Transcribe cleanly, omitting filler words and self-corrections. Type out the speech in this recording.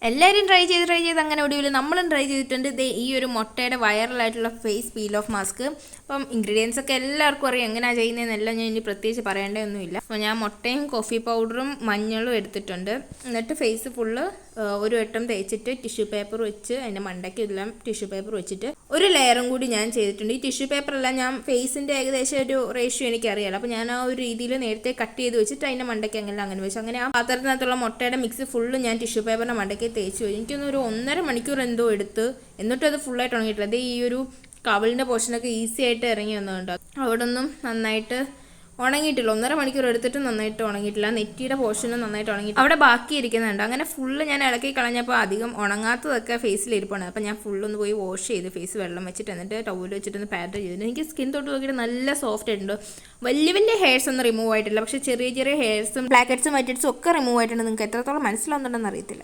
എല്ലാവരും ട്രൈ ചെയ്ത് അങ്ങനെ ഒടുവിൽ നമ്മളും ട്രൈ ചെയ്തിട്ടുണ്ട്. ഈ ഒരു മുട്ടയുടെ വൈറലായിട്ടുള്ള ഫേസ് പീൽ ഓഫ് മാസ്ക്. അപ്പം ഇൻഗ്രീഡിയൻസ് ഒക്കെ എല്ലാവർക്കും അറിയാം എങ്ങനെയാണ് ചെയ്യുന്നതെന്നെല്ലാം ഞാൻ ഇനി പ്രത്യേകിച്ച് പറയേണ്ടതൊന്നുമില്ല. അപ്പോൾ ഞാൻ മുട്ടയും കോഫി പൗഡറും മഞ്ഞളും എടുത്തിട്ടുണ്ട്. എന്നിട്ട് ഫേസ് ഫുള്ള് ഒരു വട്ടം തേച്ചിട്ട് ടിഷ്യൂ പേപ്പർ വെച്ച് അതിൻ്റെ മണ്ടയ്ക്ക് എല്ലാം ടിഷ്യൂ പേപ്പർ വെച്ചിട്ട് ഒരു ലെയറും കൂടി ഞാൻ ചെയ്തിട്ടുണ്ട്. ഈ ടിഷ്യൂ പേപ്പറെല്ലാം ഞാൻ ഫേസിൻ്റെ ഏകദേശം ഒരു റേഷ്യോ എനിക്കറിയാമല്ലോ. അപ്പോൾ ഞാൻ ആ ഒരു രീതിയിൽ നേരത്തെ കട്ട് ചെയ്ത് വെച്ചിട്ട് അതിൻ്റെ മണ്ടയ്ക്ക് അങ്ങനെ വെച്ചു. അങ്ങനെ ആ പാത്രത്തിനകത്തുള്ള മുട്ടയുടെ മിക്സ് ഫുള്ള് ഞാൻ ടിഷ്യൂ പേപ്പറിൻ്റെ മണ്ടയ്ക്ക് തേച്ചു. എനിക്കൊന്നൊരു 1.5 മണിക്കൂർ എന്തോ എടുത്ത്. എന്നിട്ടും അത് ഫുള്ളായിട്ട് ഉണങ്ങിയിട്ടില്ല. അത് ഈ ഒരു കവിളിൻ്റെ പോർഷനൊക്കെ ഈസി ആയിട്ട് ഇറങ്ങി വന്നതുകൊണ്ട് അവിടെ ഒന്നും നന്നായിട്ട് ഉണങ്ങിയിട്ടില്ല. 1.5 മണിക്കൂർ എടുത്തിട്ട് നന്നായിട്ട് ഉണങ്ങിയിട്ടില്ല. നെറ്റിയുടെ പോർഷനും നന്നായിട്ട് ഉണങ്ങിയിട്ട് അവിടെ ബാക്കി ഇരിക്കുന്നുണ്ട്. അങ്ങനെ ഫുള്ള് ഞാൻ ഇളക്കി കളഞ്ഞപ്പോൾ അധികം ഉണങ്ങാത്തതൊക്കെ ഫേസിലിരിപ്പാണ്. അപ്പോൾ ഞാൻ ഫുള്ളൊന്ന് പോയി വാഷ് ചെയ്ത് ഫേസ് വെള്ളം വെച്ചിട്ട് എന്നിട്ട് ടവൽ വെച്ചിട്ടൊന്ന് പാഡ് ചെയ്തിട്ട് എനിക്ക് സ്കിൻ തൊട്ട് നോക്കിയിട്ട് നല്ല സോഫ്റ്റ് ആയിട്ടുണ്ട്. വലിയ ഹെയർസ് ഒന്നും റിമൂവ് ആയിട്ടില്ല. പക്ഷേ ചെറിയ ഹെയർസും ബ്ലാക്ക് ഹെഡ്സും വൈറ്റ് ഹെഡ്സും ഒക്കെ റിമൂവ് ആയിട്ടുണ്ട്. നിങ്ങൾക്ക് എത്രത്തോളം മനസ്സിലാവുന്നുണ്ടെന്ന് അറിയത്തില്ല.